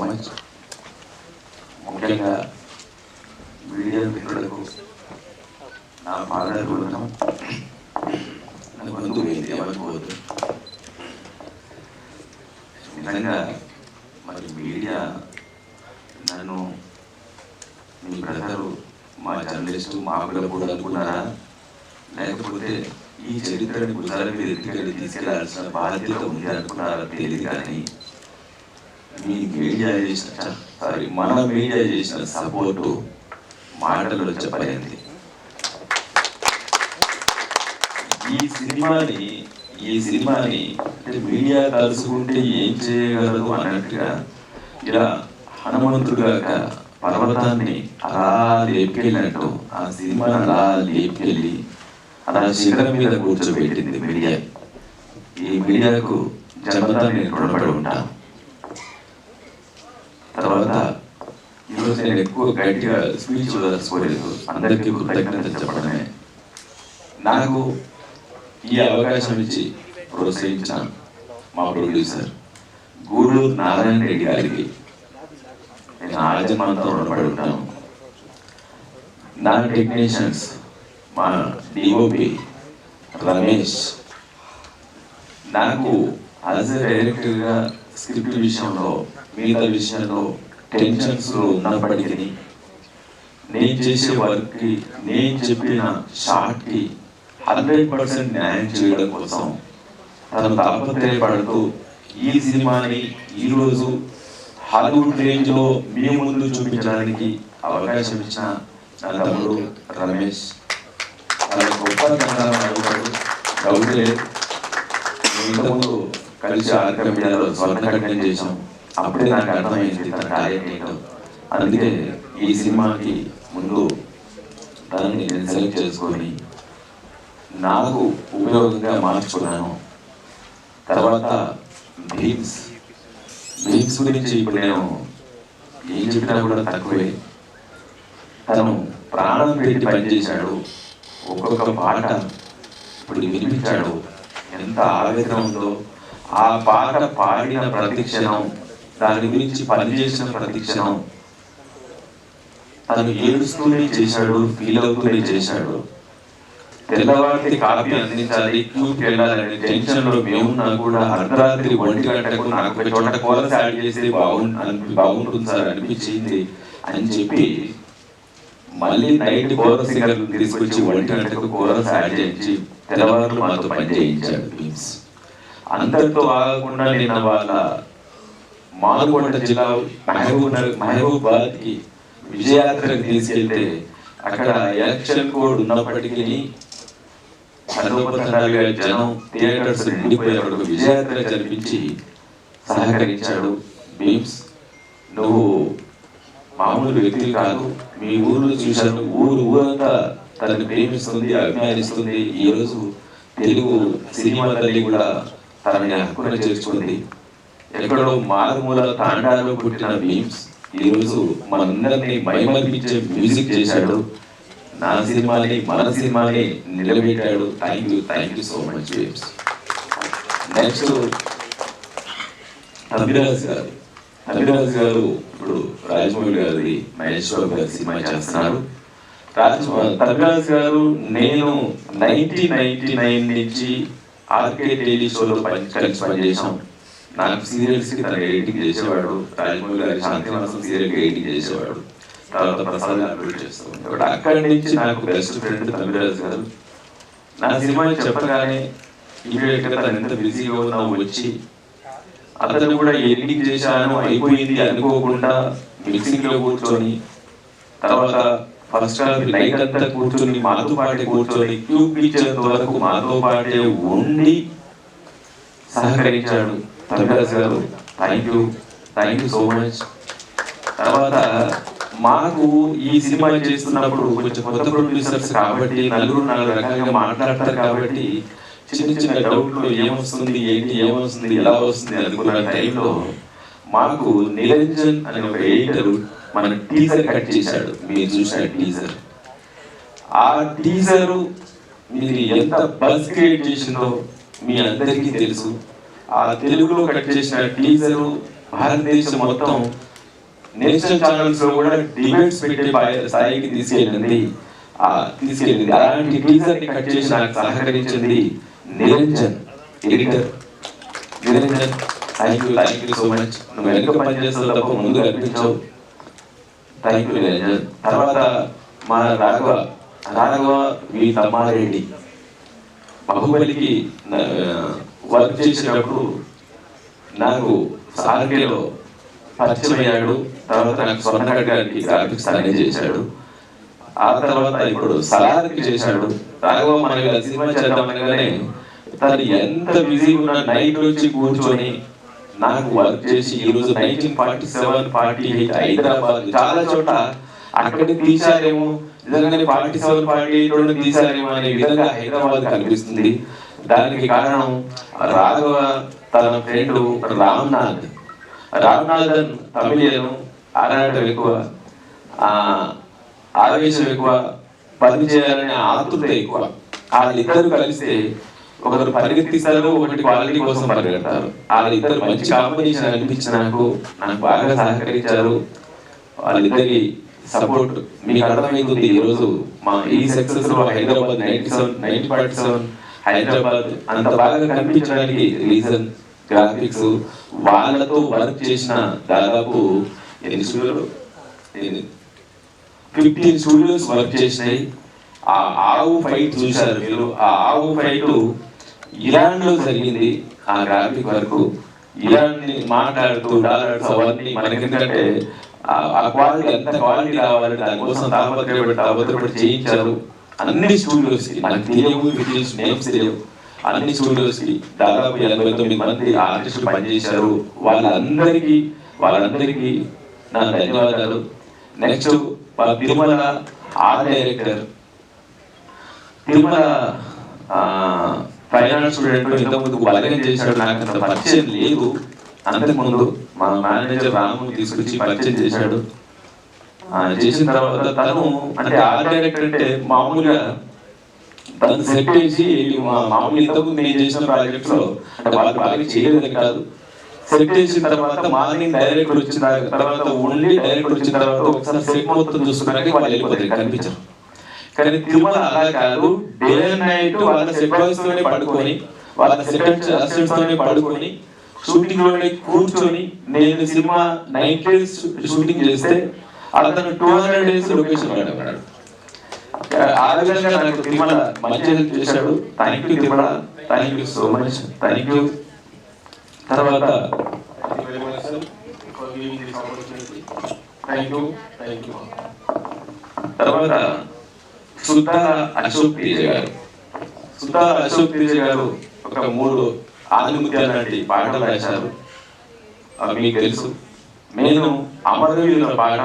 Much. ముఖ్యంగా media మిత్రులకు నా పాదాభివందనం. నాకు బంధువు ఏంటి ఏమనుకోవద్దు. నిజంగా మరి మీడియా నన్ను మీ బ్రదరు మా జర్నలిస్టు మామూలుగా కూడా అనుకున్నారా, లేకపోతే ఈ చరిత్రని భుజాల మీద ఎత్తుకెళ్ళి తీసుకెళ్లాల్సిన బాధ్యత ఉంది అనుకున్నారా తెలియదు. కానీ మీ మీడియా చేసిన మన మీడియా చేసిన సపోర్టు మాటల్లో చెప్పలేంది. ఈ సినిమాని అంటే మీడియా కలుసుకుంటే ఏం చేయగలదు అన్నట్టుగా ఇలా హనుమంతుడుగా పర్వతాన్ని అలా లేపుకెళ్ళినట్టు ఆ సినిమాని అలా లేపుకెళ్ళి అలా శిఖరం మీద కూర్చోబెట్టింది మీడియా. ఈ మీడియాకు జన్మతా నేను రుణపడి ఉంటాను. తర్వాత ఈరోజు నేను ఎక్కువ గట్టిగా స్పీచ్ వదలుచుకోలేదు, అందరికీ కృతజ్ఞత చెప్పడమే. నాకు ఈ అవకాశం ఇచ్చి ప్రోత్సహించిన మా ప్రొడ్యూసర్ గూడూరు నారాయణ రెడ్డి గారికి నేను ఆజన్మంతో రుణపడి ఉంటాను. నా టెక్నీషియన్స్ మా డిఓపి రమేష్ నాకు యాజ్ ఎ డైరెక్టర్గా స్క్రిప్ట్ విషయంలో మిగతా విషయంలో టెన్షన్స్లో ఉన్నప్పటికీ నేను చేసే వర్క్కి నేను చెప్పిన షార్ట్కి 100% న్యాయం చేయడం కోసం తను తాపత్రయపడుతూ ఈ సినిమాని ఈరోజు హాలీవుడ్ రేంజ్లో మీ ముందు చూపించడానికి అవకాశం ఇచ్చిన నా తమ్ముడు రమేష్ చాలా గొప్ప కథలు డౌట్ లేదు. ఇంతకుముందు కలిసి ఆర్క మీడియాలో స్వర్ణకట్టం చేసాం, అప్పుడే నాకు అర్థమైంది తన టాలెంట్ ఏంటో. అందుకే ఈ సినిమాకి ముందు తనని నేను సెలెక్ట్ చేసుకొని నాకు ఉపయోగంగా మార్చుకున్నాను. తర్వాత భీమ్స్ గురించి ఇప్పుడు నేను ఏం చెప్పినా కూడా తక్కువే. తను ప్రాణం పెట్టి పనిచేశాడు. ఒక్కొక్క పాట ఇప్పుడు వినిపించాడు. ఎంత ఆవేదన ఉందో ఆ పాట పాడిన ప్రతి క్షణం, దాని గురించి పనిచేసిన ప్రతి క్షణం తను ఏడుస్తూనే చేశాడు, ఫీల్ అవుతూనే చేశాడు. తెల్లవారి కాపీ అందించాలి, క్యూకి వెళ్ళాలని టెన్షన్లో మేమున్నా కూడా అర్ధరాత్రి 1 గంటకు నాకు ఒక చోట కోరస్ యాడ్ చేస్తే బాగుంటుంది సార్ అనిపించింది అని చెప్పి మళ్ళీ నైట్ కోరస్ సింగర్ తీసుకొచ్చి 1 గంటకు కోరస్ యాడ్ చేయించి తెల్లవారులు మాతో పని చేయించాడు భీమ్స్. అంతటితో ఆగకుండా నేను వాళ్ళ మానుకొండ జిల్లా మహబూబాద్కి విజయయాత్రకు తీసుకెళ్తే అక్కడ ఎలక్షన్ కోడ్ ఉన్నప్పటికీ తండోపతండాలుగా జనం థియేటర్స్ నిండిపోయేవాడు విజయయాత్ర జరిపించి సహకరించాడు. భీమ్స్ నువ్వు మామూలు వ్యక్తులు కాదు, మీ ఊర్లో చూశాను, ఊరంతా తనని ప్రేమిస్తుంది, అభిమానిస్తుంది. ఈరోజు తెలుగు సినిమా తల్లి కూడా తనని హక్కున చేర్చుకుంది. ఎక్కడో మారుమూల తాండాలో పుట్టిన భీమ్స్ ఈరోజు మనందరినీ మైమర్పించే మ్యూజిక్ చేశాడు. నా సినిమాని మన సినిమాని నిలబెట్టాడు. Thank you so much Bheems. Next Abhiraj గారు ఇప్పుడు రాజమౌళి గారి మహేష్ బాబు గారి సినిమా చేస్తున్నారు. అభిరాజ్ గారు నేను 1999 నుంచి ఆర్కే టెలి షోలో కలిసి పనిచేసాం. నాకు సీరియల్స్కి తను ఎడిటింగ్ చేసేవాడు, రాజమౌళి గారి శాంతివాసం సీరియల్కి ఎడిటింగ్ చేసేవాడు, తర్వాత ప్రసాద్ అప్డేట్ చేస్తూ ఉంటాడు. అక్కడి నుంచి నాకు బెస్ట్ ఫ్రెండ్ అభిరాజ్ గారు. నా సినిమా చెప్పగానే ఇమీడియట్గా తను ఎంత బిజీగా ఉన్నా వచ్చి అతను కూడా ఎడిటింగ్ చేశాను అయిపోయింది అనుకోకుండా మిక్సింగ్లో కూర్చొని, తర్వాత ఫస్ట్ నైట్ అంతా కూర్చొని మాతో పాటే కూర్చొని ట్యూబ్ పిక్చర్ వరకు మాతో పాటే ఉండి సహకరించాడు అభిరాజ్ గారు. Thank you so much. తర్వాత మాకు ఈ సినిమా చేస్తున్నప్పుడు కొంచెం కొత్త ప్రొడ్యూసర్స్ కాబట్టి నలుగురు 4 రకాలుగా మాట్లాడతారు కాబట్టి చిన్న డౌట్లు ఏమొస్తుంది ఏంటి ఏమొస్తుంది ఎలా వస్తుంది అనుకున్న టైంలో మాకు నిరంజన్ అనే ఒక ఎడిటర్ మన టీజర్ కట్ చేశాడు. మీరు చూసిన టీజర్, ఆ టీజరు మీరు ఎంత బజ్ క్రియేట్ చేసిందో మీ అందరికీ తెలుసు. ఆ తెలుగులో కట్ చేసిన టీజరు భారతదేశం మొత్తం నేషనల్ ఛానల్స్ లో కూడా డిబేట్స్ పెట్టే స్థాయికి తీసుకెళ్ళింది. అలాంటి టీజర్ ని కట్ చేసి నాకు సహకరించింది Niranjan, editor Niranjan. Thank you so much. నువ్వు వెనుక పనిచేస్తావు తప్ప ముందు కనిపించావు. Thank you Niranjan. తర్వాత మా రాఘవ వి తమ్మారెడ్డి బాహుబలికి వర్క్ చేసేటప్పుడు నాకు సార్కేలో పరిచయం అయ్యాడు. తర్వాత నాకు స్వర్ణగడ్ గారికి గ్రాఫిక్స్ అనేది చేశాడు. ఆ తర్వాత ఇప్పుడు సలార్కి చేశాడు. రాఘవ మనకి సినిమా చేద్దామనగానే తను ఎంత బిజీగా ఉన్న నైట్ వచ్చి కూర్చొని నాకు వర్క్ చేసి ఈరోజు 1947, 48 హైదరాబాద్ చాలా చోట అక్కడికి తీశారేమో, నిజంగానే 47, 48 తీశారేమో అనే విధంగా హైదరాబాద్ కనిపిస్తుంది. దానికి కారణం రాఘవ, తన ఫ్రెండ్ రామ్నాథన్. తమిళను ఆరాటం ఎక్కువ, ఆవేశం ఎక్కువ, పని చేయాలనే ఆతృత ఎక్కువ. వాళ్ళిద్దరు కలిస్తే ఒకరు పరిగెత్తిస్తారు, ఒకటి క్వాలిటీ కోసం పరిగెడతారు. వాళ్ళిద్దరు మంచి కాంబినేషన్ అనిపించి నాకు బాగా సహకరించారు. వాళ్ళిద్దరి సపోర్ట్ మీకు అర్థమవుతుంది. ఈరోజు మా ఈ సక్సెస్ లో హైదరాబాద్ 90% హైదరాబాద్ అంత బాగా కనిపించడానికి రీజన్ గ్రాఫిక్స్. వాళ్ళతో వర్క్ చేసిన దాదాపు 15 స్టూడియోస్ వర్క్ చేసినాయి. ఆ ఆవు ఫైట్ చూశారు మీరు. ఆ ఆవు ఫైట్ ఇరాన్ లో జరిగింది. ఆ గ్రాఫిక్ వర్క్ ఇరాన్ ని మాట్లాడుతూ డాలర్స్ అవన్నీ మనకి, ఎందుకంటే ఆ క్వాలిటీ ఎంత క్వాలిటీ రావాలి దానికోసం తాపత్రపడి చేయించారు. అన్ని స్టూడియోస్ కి నాకు తెలియవు, నేమ్స్ తెలియవు. అన్ని స్టూడియోస్ కి దాదాపు 89 మంది ఆర్టిస్టులు పనిచేశారు. వాళ్ళందరికీ నా ధన్యవాదాలు. Next Tirumala art director, Tirumala finance student ఇంతకుముందు బలగం చేశాడు. నాకు అంత పరిచయం లేదు. అంతకుముందు మా మేనేజర్ రాము తీసుకొచ్చి పరిచయం చేశాడు. చేసిన తర్వాత తను అంటే ఆర్ట్ డైరెక్టర్ అంటే మామూలుగా తను సెట్ చేసి మామూలు ఇంతకుముందు నేను చేసిన ప్రాజెక్ట్స్ లో అంటే వాళ్ళు బాగా చేయలేదని కాదు, సెట్ చేసిన తర్వాత మార్నింగ్ డైరెక్టర్ వచ్చిన తర్వాత ఓన్లీ డైరెక్టర్ వచ్చిన తర్వాత ఒకసారి సెట్ మొత్తం చూసుకున్నాక వాళ్ళు వెళ్ళిపోతారు, కనిపించరు. కానీ తిరుమల అలా కాదు. డే అండ్ నైట్ వాళ్ళ సెట్ బాయ్స్ తోనే పడుకొని, వాళ్ళ సెట్ అసిస్టెంట్స్ తోనే పడుకొని, షూటింగ్ లోనే కూర్చొని, నేను సినిమా 9 days షూటింగ్ చేస్తే అతను 200 days లొకేషన్ వాడేవాడు. ఆ విధంగా నాకు తిరుమల మంచి హెల్ప్ చేశాడు. Thank you Tirumala, thank you so much, thank you. తర్వాత తర్వాత సుధా అశోక్ తేజ గారు ఒక 3 ఆనిముత్యాలు లాంటి పాటలు రాశారు. మీకు తెలుసు. నేను అమరవీరుల పాట,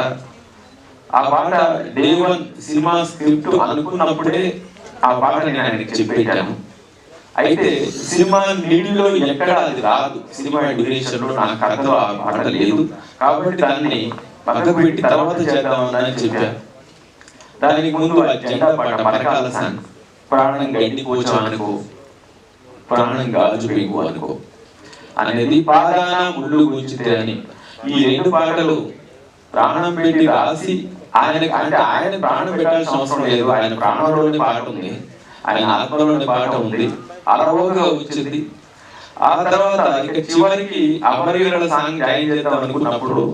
ఆ పాట డే 1 సినిమా స్క్రిప్ట్ అనుకున్నప్పుడే ఆ పాట నేను ఆయనకి చెప్పేటాను. అయితే సినిమా నీటిలో ఎక్కడ అది రాదు. సినిమా డ్యూరేషన్ లో నా కథలో ఆ పాట లేదు. కాబట్టి దాన్ని పక్కకు పెట్టి తర్వాత చేద్దామని చెప్పాను. దానికి ముందు ఆ జెండా పాట పరకాల సాంగ్, ప్రాణం గడ్డి కోచం అనుకో, ప్రాణం గాజు పెంకు అనుకో అనేది, పాదాన ముళ్ళు గుంచితే అని, ఈ 2 పాటలు ప్రాణం పెట్టి రాసి ఆయనకు, అంటే ఆయన ప్రాణం పెట్టాల్సిన అవసరం లేదు. ఆయన ప్రాణంలోని పాట ఉంది, ఆయన ఆత్మలోని పాట ఉంది, అలవోగా వచ్చింది. ఆ తర్వాత ఇక చివరికి అమరవీరుల సాంగ్ జాయిన్ చేద్దాం అనుకున్నప్పుడు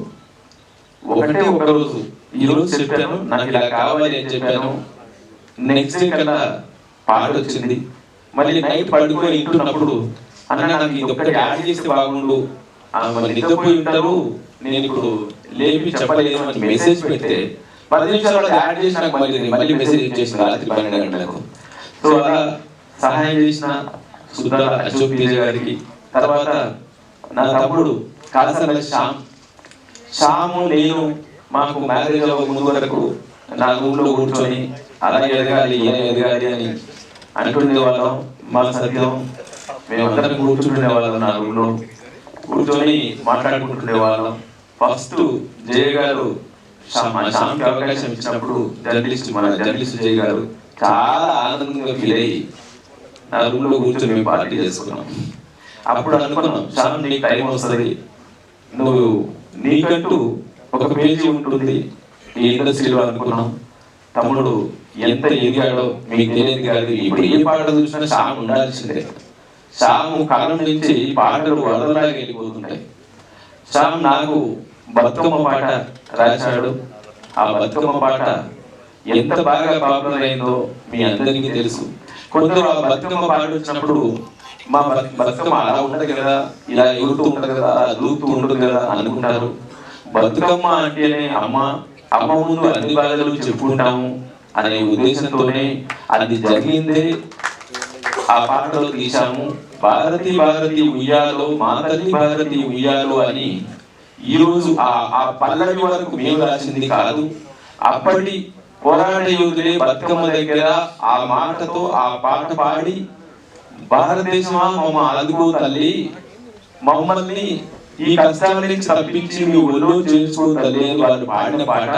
ఒకటే ఒక రోజు, ఈ రోజు చెప్పాను నాకు ఇలా కావాలి అని చెప్పాను. నెక్స్ట్ డే కల్లా పాట వచ్చింది. మళ్ళీ నైట్ పడుకొని ఇంటున్నప్పుడు అన్న నాకు ఇది ఒక్కటి యాడ్ చేస్తే బాగుండు, మళ్ళీ నిద్రపోయి ఉంటారు, నేను ఇప్పుడు లేపి చెప్పలేదు అని మెసేజ్ పెడితే 10 నిమిషాలు యాడ్ చేసి నాకు మళ్ళీ మెసేజ్ ఇచ్చేసింది రాత్రి 12 గంటలకు. సో అలా సహాయం చేసిన సుధా అశోక్ తేజ గారికి. తర్వాత నా తమ్ముడు కాసల శ్యాము నేను మాకు మ్యారేజ్ అవ్వక ముందు వరకు నా రూమ్ లో కూర్చొని అలాగే ఎదగాలి అని అంటుండే వాళ్ళం. మా సత్యం మేమందరం కూర్చుంటుండే వాళ్ళం, నా రూమ్ లో కూర్చొని మాట్లాడుకుంటుండే వాళ్ళం. ఫస్ట్ జయ గారు శ్యామ్కి అవకాశం ఇచ్చినప్పుడు మన జర్నలిస్ట్ జయ గారు చాలా ఆనందంగా ఫీల్ అయ్యి నా రూమ్ లో కూర్చొని మేము పార్టీ చేసుకున్నాం. అప్పుడు అనుకున్నాం, శ్యామ్ నీకు టైం వస్తుంది, నువ్వు నీకంటూ ఒక పేజీ ఉంటుంది ఈ ఇండస్ట్రీలో అనుకున్నాం. తమ్ముడు ఎంత ఎదిగాడో మీకు తెలియదు కాదు. ఇప్పుడు ఏ పాట చూసినా శ్యామ్ ఉండాల్సిందే. శ్యామ్ కాలం నుంచి పాటలు వరదలాగా వెళ్ళిపోతుంటాయి. శ్యామ్ నాకు బతుకమ్మ పాట రాశాడు. ఆ బతుకమ్మ పాట ఎంత బాగా పాపులర్ అయిందో మీ అందరికీ తెలుసు. కొందరు ఆ బతుకమ్మ పాట వచ్చినప్పుడు మా బతుకమ్మ అలా ఉండదు కదా, ఇలా ఎగురుతూ ఉంటుంది కదా, దూకుతూ ఉంటుంది కదా అనుకుంటారు. బతుకమ్మ అంటేనే అమ్మ ముందు అన్ని బాధలు చెప్పుకుంటాము అనే ఉద్దేశంతోనే అది జరిగిందే ఆ పాటలో తీశాము. భారతి భారతి ఉయ్యాలో మా తల్లి భారతి ఉయ్యాలో అని ఈరోజు ఆ పల్లవి వరకు మేము రాసింది కాదు. అప్పటి పోరాట యోధులే బతుకమ్మ దగ్గర ఆ మాటతో ఆ పాట పాడి భారతదేశమా మమ్మ అదుగో తల్లి, మమ్మల్ని ఈ కష్టాల నుంచి తప్పించి మీ ఒళ్ళో చేసుకో తల్లి అని వాళ్ళు పాడిన పాట.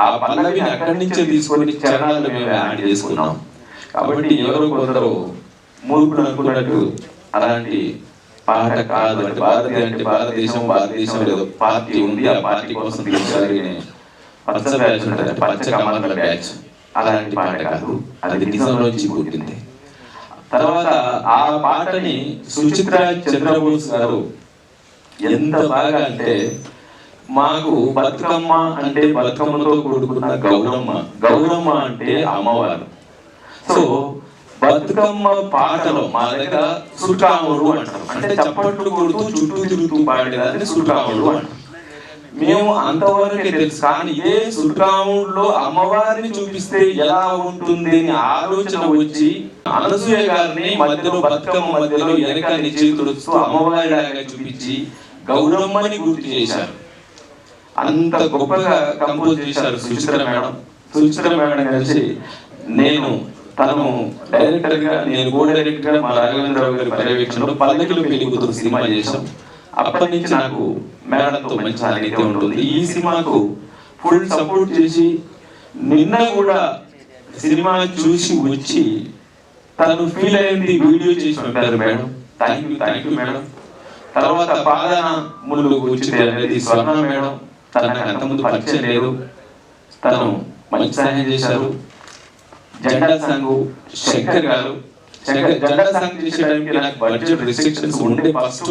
ఆ పల్లవిని అక్కడి నుంచే తీసుకొని చరణాలు మేము యాడ్ చేసుకున్నాం. కాబట్టి ఎవరు కొందరు మూర్ఖులు అనుకున్నట్టు అలాంటి పాట కాదు. అంటే భారతదేశం ఏదో పార్టీ ఉంది, ఆ పార్టీ కోసం తీర్చాలి పచ్చ బ్యాచ్ ఉంటుంది, పచ్చ కమల బ్యాచ్, అలాంటి పాట కాదు. అది నిజంలోంచి పుట్టింది. తర్వాత ఆ పాటని సుచిత్ర చంద్రబోస్ గారు ఎంత బాగా అంటే, మాకు బతుకమ్మ అంటే బతుకమ్మతో కూడుకున్న గౌరమ్మ అంటే అమ్మవారు. సో బతుకమ్మ పాటలో మా దగ్గర సుట్కాముడు అంటారు. అంటే చప్పట్లు కొడుతూ చుట్టూ తిరుగుతూ పాడేదాన్ని సుట్కాముడు అంటారు. మేము అంతవరకే తెలుసు. కానీ ఏ సుట్కాముడులో అమ్మవారిని చూపిస్తే ఎలా ఉంటుంది అని ఆలోచన వచ్చి అనసూయ గారిని మధ్యలో బతుకమ్మ మధ్యలో వెనకాన్ని చేతుడుస్తూ అమ్మవారిలాగా చూపించి గౌరమ్మని గుర్తు చేశారు. అంత గొప్పగా కంపోజ్ చేశారు సుచిత్ర మేడం కలిసి తను డైరెక్టర్ గా, నేను కో డైరెక్టర్ గా మా రాఘవేంద్రరావు గారి పర్యవేక్షణలో పల్లకిలో పెళ్లి కూతురు సినిమా చేశాం. అప్పటి నుంచి నాకు మేడంతో మంచి సాన్నిధ్యం ఉంటుంది. ఈ సినిమాకు ఫుల్ సపోర్ట్ చేసి నిన్న కూడా సినిమా చూసి వచ్చి తను ఫీల్ అయింది వీడియో చేసి పంపారు మేడం. Thank you madam. తర్వాత పాదాన ముళ్ళు కూర్చుంది అనేది స్వర్ణ మేడం. తనకు అంతకుముందు పరిచయం లేదు, తను మంచి సహాయం చేశారు. జెండా సాంగ్ శంకర్ గారు, జెండా సాంగ్ చేసే టైంకి నాకు బడ్జెట్ రిస్ట్రిక్షన్స్ ఉండే ఫస్ట్.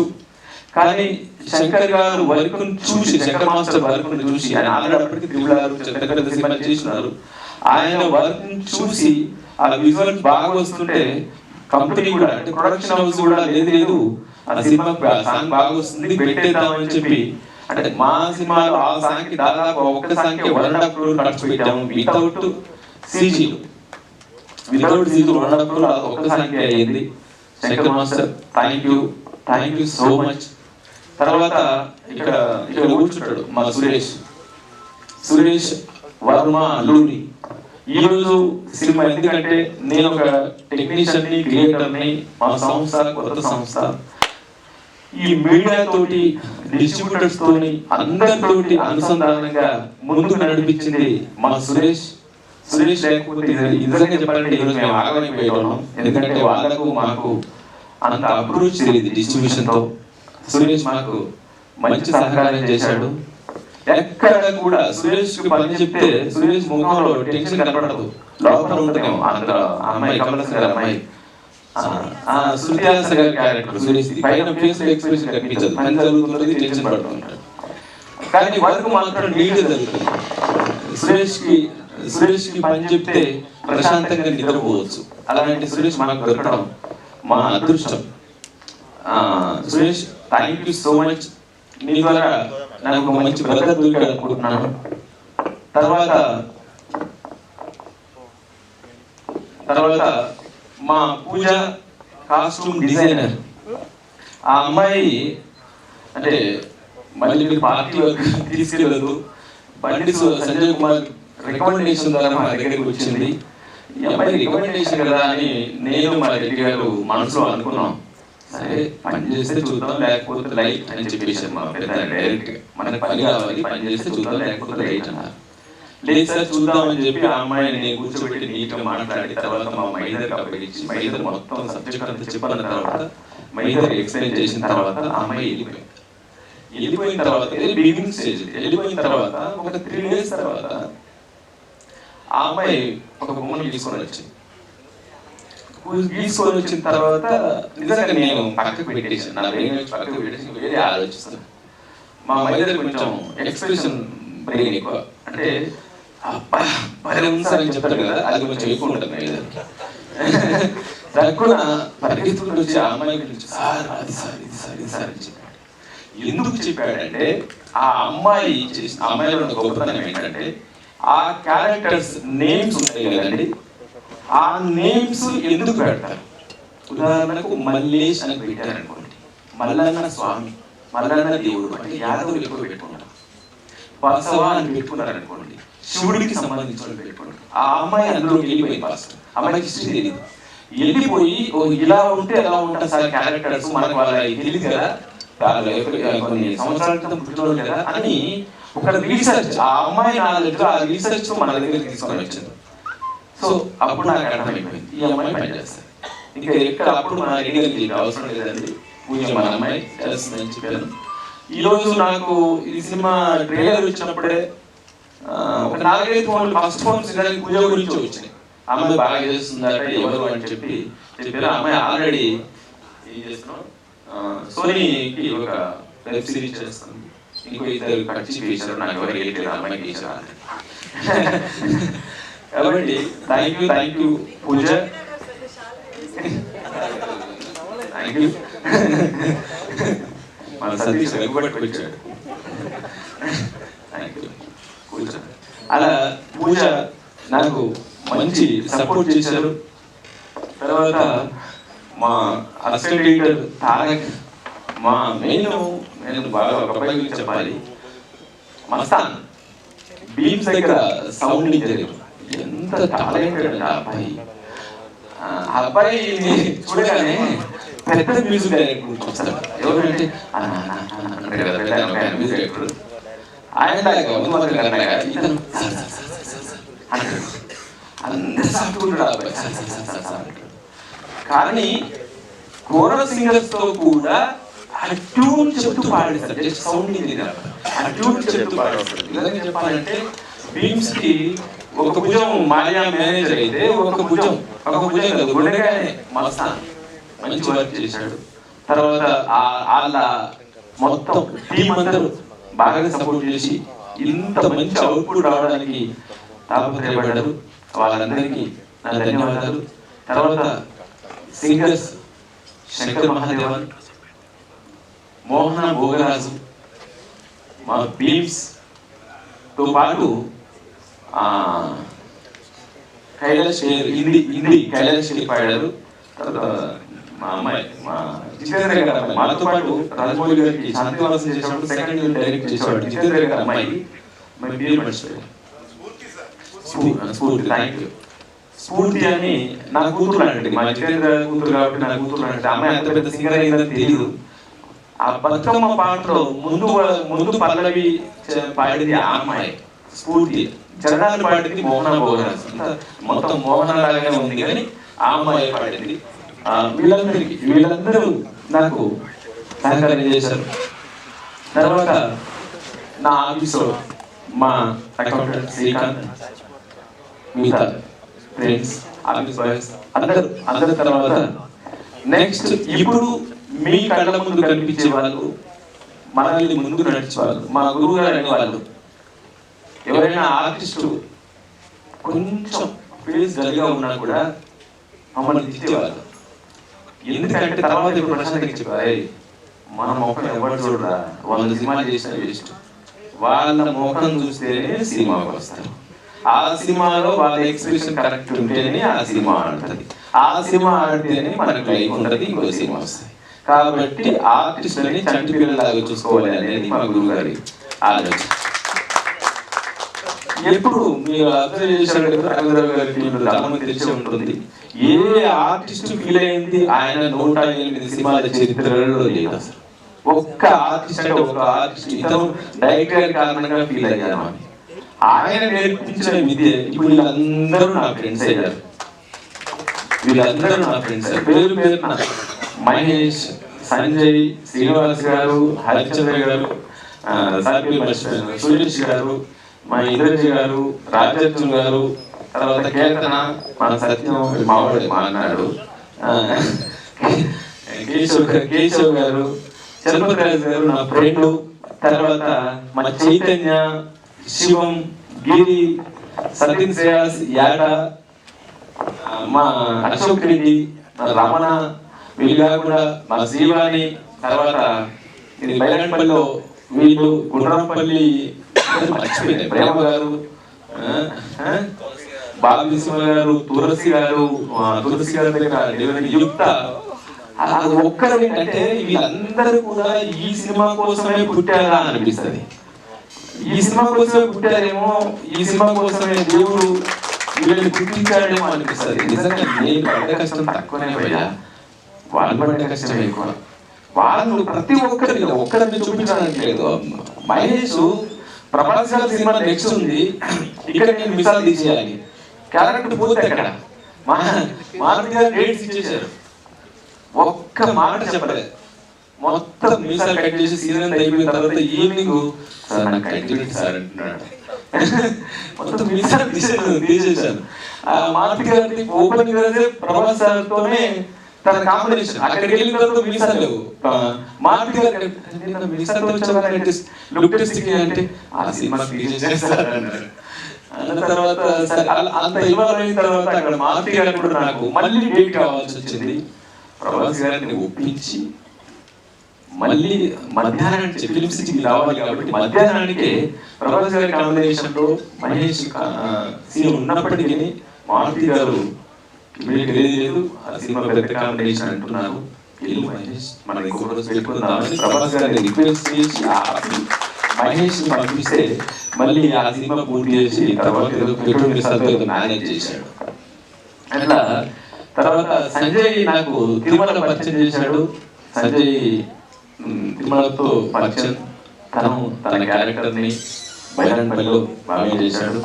కానీ శంకర్ గారు వర్క్ చూసి, శంకర్ మాస్టర్ వర్క్ చూసి, ఆయన ఆల్రెడీ త్రిపుల సినిమా చేసినారు. ఆయన వర్క్ చూసి ఆ విజువల్స్ బాగా వస్తుంటే కంపెనీ కూడా, అంటే ప్రొడక్షన్ హౌస్ కూడా లేదు ఆ సినిమా సాంగ్ బాగా వస్తుంది పెట్టేద్దామని చెప్పి, అంటే మా సినిమాలో ఆ సాంగ్ కి దాదాపు ఒక్క సాంగ్ కి 1.5 crore ఖర్చు పెట్టాము. వితౌట్ సీజీలు 1.5 crore ఒక్క సాంగ్ అయ్యింది. Shankar master thank you so much. తర్వాత ఇక్కడ కూర్చుంటాడు మా సురేష్ వర్మ అల్లూరి. ఈ రోజు సినిమా ఎందుకంటే నేను ఒక టెక్నీషియన్ ని, క్రియేటర్ ని, మా సంస్థ కొత్త సంస్థ ఈ మీడియా తోటి, డిస్ట్రిబ్యూటర్స్ తోని, అందరితోటి అనుసంధానంగా ముందుకు నడిపించింది మా సురేష్ లేకపోతే నిజంగా చెప్పాలంటే ఈరోజు మేము ఆగమైపోయేవాళ్ళం. ఎందుకంటే వాళ్ళకు మాకు అంత అప్రోచ్ తెలియదు డిస్ట్రిబ్యూషన్ తో. సురేష్ మాకు మంచి సహకారం చేశాడు. ఎక్కడ కూడా సురేష్ కి పని చెప్తే సురేష్ ముఖంలో టెన్షన్ కనపడదు, లోపల ఉంటేనేమో. అందులో అమ్మాయి కమలస్ గారు అమ్మాయి శృతి హాసన్ గారి క్యారెక్టర్ సురేష్ పైన ఫేస్ లో ఎక్స్ప్రెషన్ కనిపించదు, పని జరుగుతున్నది టెన్షన్ పడుతుంటాడు. కానీ వర్క్ మాత్రం నీట్ జరుగుతుంది. సురేష్ కి పని చెప్తే ప్రశాంతంగా నిద్రపోవచ్చు. అలాంటి సురేష్ మనకు దొరకడం మా అదృష్టం. Suresh thank you so much. నీ ద్వారా నాకు ఒక మంచి బ్రదర్ దొరికాడు అనుకుంటున్నాను. తర్వాత మా పూజ కాస్ట్యూమ్ డిజైనర్, ఆ అమ్మాయి అంటే మళ్ళీ మీరు పార్టీ తీసుకెళ్ళదు, బండి సంజయ్ కుమార్ రికమెండేషన్ ద్వారా మా దగ్గరికి వచ్చింది. ఈ అమ్మాయి రికమెండేషన్ కదా అని నేను మా రెడ్డి గారు మనసులో అనుకున్నాం. సరే పని చేస్తే చూద్దాం, లేకపోతే లైట్ అని చెప్పేసారు మా పెద్ద డైరెక్ట్ గా. మనకి పని కావాలి, పని చేస్తే చూద్దాం, లేకపోతే లైట్ అన్నారు. లేదు సార్ చూద్దాం అని చెప్పి ఆ అమ్మాయిని నేను కూర్చోబెట్టి నీట్ గా మాట్లాడి తర్వాత మా మైదర్ అప్పగించి, మైదర్ మొత్తం సబ్జెక్ట్ అంతా చెప్పిన తర్వాత, మైదర్ ఎక్స్ప్లెయిన్ చేసిన తర్వాత ఆ అమ్మాయి వెళ్ళిపోయింది. వెళ్ళిపోయిన తర్వాత బిగినింగ్ స్టేజ్, వెళ్ళిపోయిన తర్వాత ఒక 3 days తర్వాత ఆ అమ్మాయి ఒక బొమ్మను తీసుకొని వచ్చింది. తీసుకొని వచ్చిన తర్వాత నిజంగా నేను పక్కకు పెట్టేసాను, నా బ్రెయిన్ వచ్చి పక్కకు పెట్టేసి వేరే ఆలోచిస్తాను. మా మైదర్ కొంచెం ఎక్స్ప్రెషన్ బ్రెయిన్ ఎక్కువ, అంటే భలే ఉందని చెప్తారు కదా, అది కొంచెం ఎక్కువ ఉంటుంది మైదర్. తక్కువ పరిగెత్తుకుంటూ వచ్చి ఆ అమ్మాయి గురించి సార్ అది సార్ ఇది సార్ ఇది సార్ అని చెప్పాడు. ఎందుకు చెప్పాడంటే ఆ అమ్మాయి చేసిన అమ్మాయిలో ఉన్న గొప్పతనం ఏంటంటే ఆ క్యారెక్టర్స్ నేమ్స్ ఉంటాయి కదండి, ఆ నేమ్స్ ఎందుకు పెడతారు? ఉదాహరణకు మల్లేష్ అని పెట్టారనుకోండి, మల్లన్న స్వామి, మల్లన్న దేవుడు అంటే యాదవులు ఎక్కువ పెట్టుకుంటారు. బసవ అని పెట్టుకున్నారు అనుకోండి, శివుడికి సంబంధించిన పెట్టుకుంటారు. ఆ అమ్మాయి అందులోకి వెళ్ళిపోయింది. ఫస్ట్ అమ్మాయికి హిస్టరీ తెలియదు, వెళ్ళిపోయి ఇలా ఉంటే ఎలా ఉంటారు సార్ క్యారెక్టర్స్, మనకు వాళ్ళ తెలియదు కదా, కొన్ని సంవత్సరాల క్రితం పుట్టినోళ్ళు కదా అని ఒక రీసెర్చ్, ఆ అమ్మాయి నాలెడ్జ్ ఆ రీసెర్చ్ మన దగ్గర తీసుకొని వచ్చింది. సో అప్పుడు నాకు అర్థమైపోయింది ఈ అమ్మాయి పని చేస్తుంది. ఇంకా ఎక్కడ అప్పుడు మన ఐడియా అవసరం లేదండి, పూజ మన అమ్మాయి చేస్తుందని చెప్పాను. ఈరోజు నాకు ఈ సినిమా ట్రైలర్ వచ్చినప్పుడే ఒక 4-5 ఫోన్లు, ఫస్ట్ ఫోన్స్ పూజ గురించి వచ్చినాయి. అమ్మాయి బాగా చేస్తుందట, ఎవరు అని చెప్పారు. అమ్మాయి ఆల్రెడీ ఏం చేస్తున్నాం, సోనీకి ఒక వెబ్ సిరీస్ చేస్తుంది, ఇంకో 2 ఖర్చు చేశారు, నాకు ఎవరు వెళ్ళలేదు, అమ్మాయికి చేశారు. కాబట్టి thank you Pooja, thank you. మన సతీష్ వచ్చాడు, థ్యాంక్ యూ పూజ. అలా పూజ నాకు మంచి సపోర్ట్ చేశారు. తర్వాత మా అసిస్టెంట్ ఎడిటర్ తారక్, మా నేను బాగా ఒక అబ్బాయి గురించి చెప్పాలి, మస్తాన్ బీమ్స్ దగ్గర సౌండ్ ఇంజనీర్, ఎంత టాలెంటెడ్ అంటే ఆ అబ్బాయి చూడగానే పెద్ద మ్యూజిక్ డైరెక్టర్ చూస్తారు. ఎవరంటే మ్యూజిక్ డైరెక్టర్ ఆయన అందరూ సాఫ్ట్గా అబ్బాయి. కానీ కోరస్ సింగర్స్ తో కూడా ఆ ట్యూన్ చెప్తూ పాడేస్తారు, జస్ట్ సౌండ్ ఇంజనీర్ ఆ ట్యూన్ చెప్తూ పాడేస్తారు. నిజంగా చెప్పాలంటే బీమ్స్ కి ఒక భుజం మాయా మేనేజర్ అయితే ఒక భుజం కాదు, గుండెగానే మస్తాన్ మంచి వర్క్ చేశాడు. తర్వాత వాళ్ళ మొత్తం టీం అందరూ బాగా సపోర్ట్ చేసి ఇంత మంచి అవుట్పుట్ రావడానికి తాపత్రయపడ్డారు. వాళ్ళందరికీ నా ధన్యవాదాలు. తర్వాత సింగర్స్ శంకర్ మహాదేవన్, మోహన భోగరాజు, మా బీమ్స్ తో పాటు కైలాష్ హిందీ కైలాష్ పాడారు. మా అమ్మాయి మా జితేంద్ర గారు అమ్మాయి, మాతో పాటు రాజమౌళి గారికి శాంతివాసం చేసేవాడు, సెకండ్ ఇయర్ డైరెక్ట్ చేసేవాడు జితేంద్ర గారు అమ్మాయి, మరి పేరు మర్చిపోయారు, స్ఫూర్తి. Thank you. స్ఫూర్తి అని నా కూతురు అంటే, మా జితేంద్ర కూతురు కాబట్టి నా కూతురు అంటే, అమ్మాయి అంత పెద్ద సింగర్ అయిందని తెలియదు. ఆ బతుకమ్మ పాటలో ముందు పల్లవి పాడింది ఆ అమ్మాయి స్ఫూర్తి, చరణాలు పాడింది మోహన భోగరాజు. మొత్తం మోహన లాగానే ఉంది కానీ ఆ అమ్మాయి పాడింది. వీళ్ళందరూ నాకు సహకారం చేశారు. తర్వాత నా ఆఫీస్లో మా అకౌంటెంట్ శ్రీకాంత్, మిగతా ఫ్రెండ్స్, ఆఫీస్ బాయ్స్ అందరు. తర్వాత నెక్స్ట్ ఇప్పుడు మీ కళ్ళ ముందు కనిపించే వాళ్ళు, మనల్ని ముందుకు నడిచే వాళ్ళు, మా గురువు గారు అనే వాళ్ళు. ఎవరైనా ఆర్టిస్టు కొంచెం ఫేస్ గదిగా ఉన్నా కూడా మమ్మల్ని తిట్టేవాళ్ళు. ఎందుకంటే తర్వాత ఇప్పుడు ప్రశాంతంగా చెప్పారు, మన మొక్కలు ఎవరు చూడరా, 100 సినిమాలు చేసిన వేస్ట్, వాళ్ళ మొఖం చూస్తేనే సినిమాకి వస్తారు. ఆ సినిమాలో వాళ్ళ ఎక్స్ప్రెషన్ కరెక్ట్ ఉంటేనే ఆ సినిమా ఆడుతుంది, ఆ సినిమా ఆడితేనే మనకు లైఫ్ ఉంటుంది, ఇంకో సినిమా వస్తుంది. కాబట్టి ఆర్టిస్టులని చంటి పిల్లలాగా చూసుకోవాలి అనేది మా గురువు గారి ఆలోచన. ఎప్పుడు మీరు అబ్జర్వ్ చేశారు తెలిసే ఉంటుంది, ఏ ఆర్టిస్ట్ ఫీల్ అయింది ఆయన 108 సినిమాల చరిత్రలో లేదు అసలు. ఒక్క ఆర్టిస్ట్ అంటే ఒక ఆర్టిస్ట్ ఇతను డైరెక్టర్ కారణంగా ఫీల్ అయ్యాను అని. ఆయన నేర్పించిన విద్య ఇప్పుడు వీళ్ళందరూ నా ఫ్రెండ్స్ అయ్యారు. పేరు మహేష్, సంజయ్, శ్రీనివాస్ గారు, హరిచంద్ర గారు, సార్ పేరు మర్చిపోయాను, సురేష్ గారు, మా ఇంద్రజీ గారు, రాజార్జున్ గారు, తర్వాత కేతన, మన సత్యం మావాడు మా అన్నాడు, కేశవ్ గారు, చలపతిరాజు గారు నా ఫ్రెండ్, తర్వాత మన చైతన్య, శివం, గిరి, సతీన్ శ్రేయాస్, యాట, మా అశోక్ రెడ్డి, రమణ, వీళ్ళు కాకుండా మా శ్రీవాణి, తర్వాత ఇది బైరంపల్లిలో వీళ్ళు, గుండ్రంపల్లి మర్చిపోయింది ప్రేమ గారు, బాబు సింహ గారు, తులసి గారు దగ్గర యుక్త, ఒక్కరు ఏంటంటే వీళ్ళందరూ కూడా ఈ సినిమా కోసమే పుట్టారా అనిపిస్తుంది. ఈ సినిమా కోసమే పుట్టారేమో, ఈ సినిమా కోసమే దేవుడు వీళ్ళని పుట్టించాడేమో అనిపిస్తుంది. నిజంగా నేను పడ్డ కష్టం తక్కువనే పోయా, వాళ్ళు పడ్డ కష్టం ఎక్కువ. వాళ్ళు ప్రతి ఒక్కరిని చూపించడానికి లేదు. మహేష్ ప్రభాస్ గారి సినిమా నెక్స్ట్ ఉంది, ఇక్కడ నేను మిసాల్ తీసేయాలి, క్యారెక్టర్ పోతే అక్కడ మారుతి గారు డేట్స్ ఇచ్చేసారు, ఒక్క మాట చెప్పలేదు, మొత్తం మీసాలు కట్ చేసి సీజన్ అయిపోయిన తర్వాత ఈవినింగ్ సార్ నాకు కంటిన్యూటీ సార్ అంటున్నాడు, మొత్తం మీసాలు తీసేసాను. మారుతి గారి ఓపెనింగ్ రోజే ప్రభాస్ సార్తోనే తన కాంబినేషన్, అక్కడికి వెళ్ళిన తర్వాత మీసాలు లేవు. మారుతి గారు మీసాలతో వచ్చే లుక్ టెస్ట్ అంటే ఆ సినిమా తీసేసారు అన్నారు. అన్న తర్వాత అంత ఇన్వాల్వ్ అయిన తర్వాత అక్కడ మారుతి గారు కూడా నాకు మళ్ళీ డేట్ కావాల్సి వచ్చింది. ప్రభాస్ గారిని ఒప్పించి మళ్ళీ మధ్యాహ్నానికి ఫిలిం సిటీకి రావాలి కాబట్టి మధ్యాహ్నానికే ప్రభాస్ గారి కాంబినేషన్ లో మహేష్ సీన్ ఉన్నప్పటికీ మారుతి గారు మీకు లేదు ఆ సినిమా పెద్ద కాంబినేషన్ అంటున్నారు, వీళ్ళు మహేష్ మనం ఇంకొక రోజు పెట్టుకుందామని ప్రభాస్ గారిని రిక్వెస్ట్ చేసి మహేష్ పంపిస్తే మళ్ళీ ఆ సినిమా పూర్తి చేసి తర్వాత మేనేజ్ చేశాడు. అట్లా తర్వాత సంజయ్ నాకు తిరుమల పరిచయం చేశాడు. సంజయ్ తిరుమలతో పరిచయం, తను తన క్యారెక్టర్ ని బైరంపల్లిలో బాగా చేశాడు.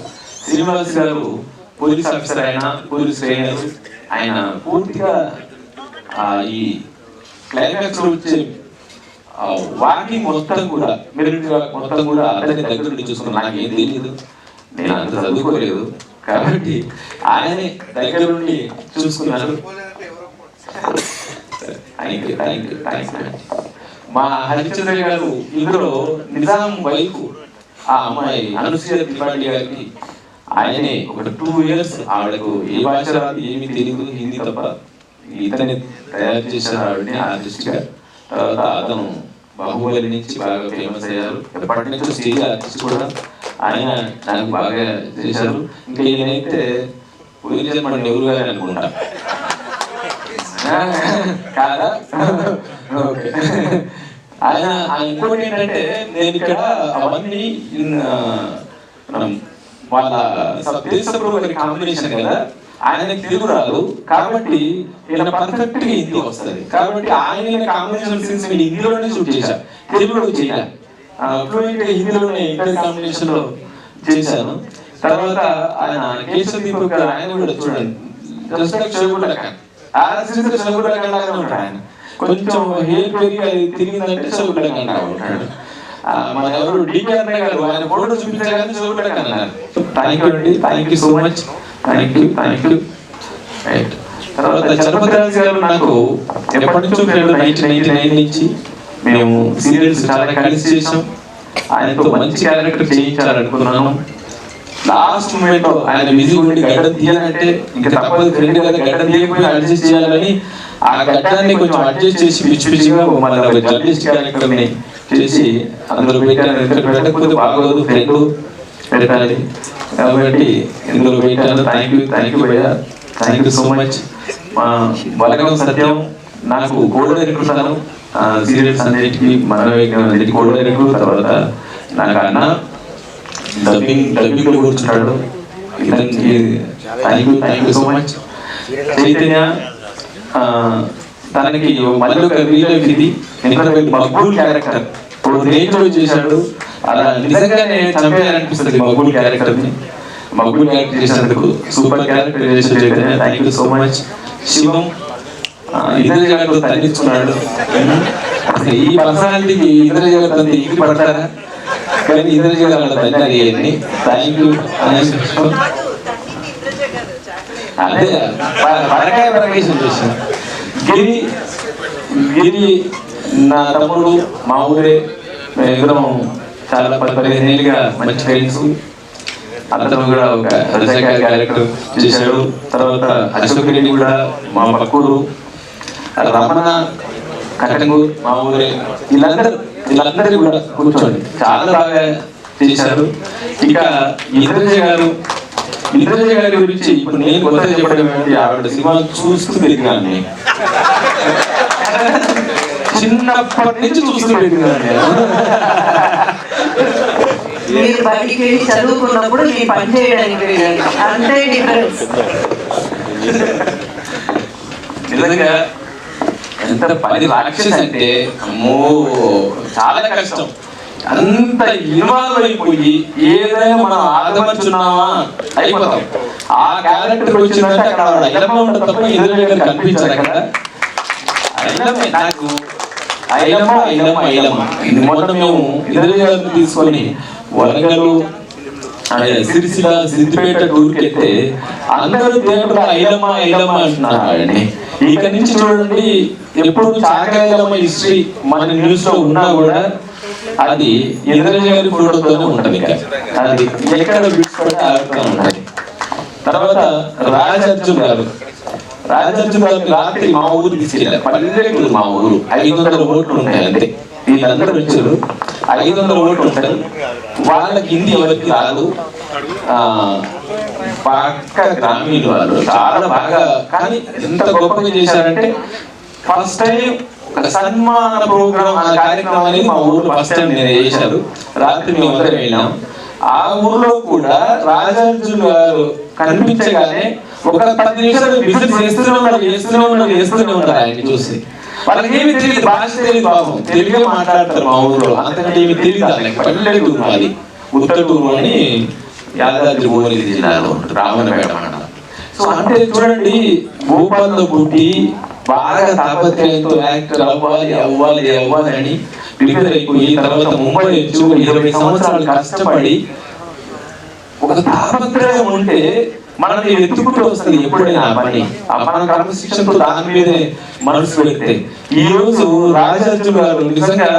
శ్రీనివాస్ గారు పోలీస్ ఆఫీసర్, పోలీస్ ట్రైనర్, ఆయన పూర్తిగా ఈ క్లైమాక్స్ లో వచ్చే వాకింగ్ మొత్తం కూడా మొత్తం కూడా అతని దగ్గర నుండి చూసుకున్నాను. నాకు ఏం తెలియదు, నేను అంత చదువుకోలేదు కాబట్టి ఆయనే దగ్గర నుండి చూసుకున్నాను. మా హరిచంద్ర గారు ఇందులో నిజాం వైపు ఆ అమ్మాయి అనుసూయ త్రిపాఠి గారికి ఆయనే ఒక 2 years ఆవిడకు ఏ భాష రాదు, ఏమీ తెలియదు, హిందీ తప్ప, ఇతని తయారు చేశారు ఆవిడని ఆర్టిస్ట్ గా. తర్వాత అతను బాహుబలి నుంచి బాగా ఫేమస్ అయ్యారు, ఎప్పటి నుంచో స్టేజ్ ఆర్టిస్ట్ కూడా ఆయన నాకు బాగా చేశారు. ఇంకా ఈయనైతే పోయిన జన్మ నెహ్రూ గారు అనుకుంటా కాదా? ఓకే. ఆయన ఇంకోటి ఏంటంటే నేను ఇక్కడ అవన్నీ వాళ్ళ దేశప్రభు గారి కాంబినేషన్ కదా, ఆయనకి తెలుగు రాదు కాబట్టి ఈయన పర్ఫెక్ట్ గా హిందీ వస్తుంది కాబట్టి ఆయన కాంబినేషన్ సీన్స్ నేను హిందీలోనే షూట్ చేశాను, తెలుగులో చేయాలి. ఫ్లూయెంట్ గా హిందీలోనే ఇంటర్ కాంబినేషన్ లో చేశాను. తర్వాత ఆయన కేశవ్ దీపక్ గారు, ఆయన కూడా చూడండి ఆయన కొంచెం హెయిర్ పెరిగి తిరిగిందంటే చౌగులకండ ఉంటాడు. మన ఎవరు డికేఆర్ గారు ఆయన ఫోటో చూపించగానే చౌగులకండ అన్నారు. థ్యాంక్ యూ అండి, thank you so much, thank you. తర్వాత చలపతిరాజు గారు నాకు ఎప్పటి నుంచో 1999 నుంచి మేము సీరియల్స్ చాలా కలిసి చేసాం. ఆయనతో మంచి క్యారెక్టర్ చేయించాలనుకున్నాను. లాస్ట్ మూమెంట్ లో ఆయన బిజీ ఉండి గడ్డం తీయాలంటే ఇంకా తప్పదు, ఫ్రెండ్ కదా గడ్డం తీయకపోయి అడ్జస్ట్ చేయాలని ఆ గడ్డాన్ని కొంచెం అడ్జస్ట్ చేసి పిచ్చి పిచ్చిగా మళ్ళీ జర్నలిస్ట్ క్యారెక్టర్ ని చేసి అందులో పెట్టాను. పెట్టకపోతే బాగోదు, ఫ్రెండ్ పెట్టాలి కాబట్టి ఇందులో పెట్టాను. థ్యాంక్ యూ భయ్యా, థ్యాంక్ యూ సో మచ్. మా బలగం సత్యం నాకు కోడ్ డైరెక్టర్, సీరియల్స్ అన్నిటికీ మనకి కోడ్ డైరెక్టర్. తర్వాత నాకు అన్న డబ్బింగ్ లో కూర్చుంటాడు, ఇతనికి thank you so much. Chaitanya తనకి మళ్ళీ ఒక రియల్ లైఫ్ ఇది, ఎందుకంటే మక్బూల్ క్యారెక్టర్ ఇప్పుడు రేంజ్ లో చేశాడు, అలా నిజంగానే చంపేయాలనిపిస్తుంది మక్బూల్ క్యారెక్టర్ ని. మక్బూల్ క్యారెక్టర్ చేసినందుకు సూపర్ క్యారెక్టర్ చేసిన Chaitanya, thank you so much. Shivam Indraja గారితో తగ్గించుకున్నాడు. ఈ పర్సనాలిటీకి ఇంద్రజ గారితో ఇది పడతారా? కానీ ఇంద్రజ గారు ధన్యవాదాలు. Thank you. అదే పరకాయ పరమేశ్వరం చూసాను. గిరి నా తమ్ముడు, మా ఊరే, మేమిద్దరం చాలా 15 ఏళ్ళుగా మంచి ఫ్రెండ్స్. అతను కూడా ఒక రజాకార్ క్యారెక్టర్ చేశాడు. తర్వాత అశోక్ రెడ్డి కూడా మా పక్కూరు, రమణ కటంగూరు మా ఊరే. వీళ్ళందరూ కూడా కూర్చోండి చాలా బాగా చేశారు. ఇక ఇంద్రజ గారి గురించి ఇప్పుడు నేను కొత్తగా చెప్పడం ఏంటి, ఆవిడ సినిమా చూస్తూ పెరిగినాను నేను. చిన్నప్పటి నుంచి చూస్తూ పెరిగినాను నేను. మీరు బయటికి వెళ్ళి చదువుకున్నప్పుడు నేను పని చేయడానికి వెళ్ళాను, అంతే డిఫరెన్స్. నిజంగా ఎంత పని రాక్షస్ అంటే అమ్మో చాలా కష్టం. అంత ఇన్వాల్వ్ అయిపోయి ఏదైనా మనం ఆదమర్చున్నామా అయిపోతాం. ఆ క్యారెక్టర్ వచ్చిందంటే అక్కడ ఐలమ్మ ఉంటుంది తప్ప ఇంద్రజ గారు కనిపించారు. అక్కడ ఐలమ్మే నాకు ఐలమ్మ. మొన్న మేము ఇంద్రజ గారిని తీసుకొని వరంగల్, సిరిసిల్ల, సిద్దిపేట టూర్కి వెళ్తే అందరూ థియేటర్ ఐలమ్మ అంటున్నారు ఆవిడని. ఇక నుంచి చూడండి, ఎప్పుడు చాకలమ్మ హిస్టరీ మన న్యూస్ లో ఉన్నా కూడా అది ఇంద్రజ గారి ఫోటోతోనే ఉంటది. ఇక అది ఎక్కడ విడిచిపెట్టి ఆడుతూ ఉంటది. తర్వాత రాజర్జున్ గారు రాత్రి మా ఊరు తీసుకెళ్ళారు. పల్లెటూరు మా ఊరు. 500 ఓట్లు ఉంటాయి అంతే. వీళ్ళందరూ వచ్చారు, 500 ఓట్లు ఉంటారు. వాళ్ళకి హిందీ ఎవరికి రాదు. పక్క గ్రామీణ వాళ్ళు చాలా బాగా, కానీ ఎంత గొప్పగా చేశారంటే ఫస్ట్ టైం ఒక సన్మాన ప్రోగ్రామ్ కార్యక్రమం అనేది మా ఊర్లో ఫస్ట్ టైం నేను చేశారు. రాత్రి మేము అందరం వెళ్ళాం. ఆ ఊర్లో కూడా రాజార్జున్ గారు కనిపించగానే ఒక 10 నిమిషాలు విజిట్ చేస్తూనే ఉన్నారు ఆయన్ని చూసి. వాళ్ళకి ఏమి తెలియదు, భాష తెలియదు, పాపం తెలుగే మాట్లాడతారు మా ఊర్లో. అంతకంటే ఏమి తెలియదు. వాళ్ళకి పల్లెటూరు, అది ఉత్తటూరు అని యాదాద్రి భువనగిరి జిల్లాలో రామన్నపేట మండలం. సో అంటే చూడండి, భూపాల్లో పుట్టి బాగా తాపత్రయంతో యాక్టర్ అవ్వాలి అని ప్రిపేర్ అయిపోయి తర్వాత ముంబై వచ్చి 20 సంవత్సరాలు కష్టపడి ఒక తాపత్రయం ఉంటే మనల్ని ఎత్తుకుంటూ వస్తుంది ఎప్పుడైనా పని. మన క్రమశిక్షణతో దాని మీదే మనసు పెడితే ఈ రోజు రాజార్జున్ గారు నిజంగా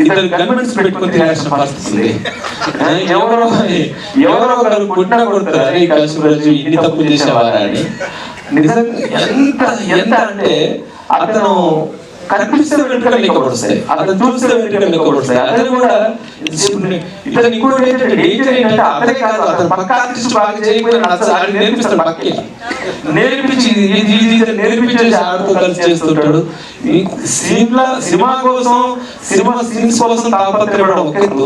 ఇద్దరు గవర్నమెంట్స్ పెట్టుకుని తినాల్సిన పరిస్థితి. ఎవరో ఒకరు కొట్టినా కొడతారు, అరే కాశీరాజు ఇన్ని తప్పు చేసేవారా అని. నిజంగా ఎంత అంటే అతను కనిపిస్తే వెంటనే లెక్కపడుస్తాయి, అతను చూస్తే వెంటనే లెక్కపడుస్తాయి. అతను కూడా ఇతను ఇంకోటి ఏంటంటే అతనే కాదు, అతను పక్క ఆర్టిస్ట్ బాగా చేయకపోయినా నేర్పిస్తాడు. పక్కే నేర్పించేసి ఆడుతూ కలిసి చేస్తుంటాడు. సినిమా కోసం సీన్స్ కోసం తాపత్రపడడం ఒక ఎత్తు.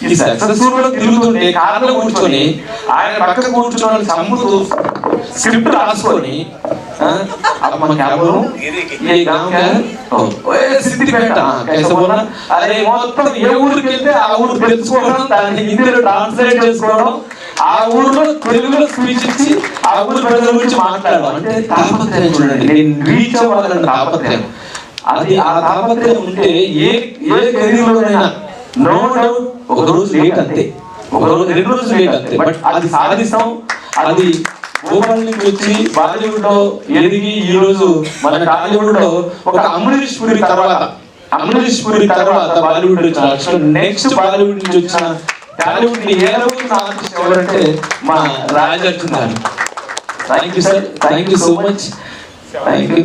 ఈ సక్సెస్ఫుల్ తిరుగుతుంటే కార్లో కూర్చొని ఆయన పక్క కూర్చొని చంపుతూ స్క్రిప్ట్ రాసుకొని సిద్దిపేట అదే మొత్తం ఏ ఊరికి వెళ్తే ఆ ఊరు తెలుసుకోవడం, దాన్ని హిందీలో ట్రాన్స్లేట్ చేసుకోవడం, ఆ ఊరిలో తెలుగులో స్పీచ్ ఇచ్చి ఆ ఊరి ప్రజల గురించి మాట్లాడడం. అంటే తాపత్రయం చూడండి, నేను రీచ్ అవ్వాలని తాపత్రయం. అది ఆ తాపత్రయం ఉంటే ఏ కెరీర్ లోనైనా నో డౌట్ ఒక రోజు లేట్ అంతే, ఒక రోజు 2 రోజులు లేట్ అంతే, బట్ అది సాధిస్తాం. అది భూపాల్ నుంచి వచ్చి బాలీవుడ్ లో ఎదిగి ఈ రోజు మన టాలీవుడ్ లో ఒక అమరీష్ పురి తర్వాత బాలీవుడ్ వచ్చిన నెక్స్ట్ బాలీవుడ్ నుంచి వచ్చిన టాలీవుడ్ ని ఆర్టిస్ట్ ఎవరంటే మా రాజార్జున్ గారు. Thank you sir, thank you so much, thank you.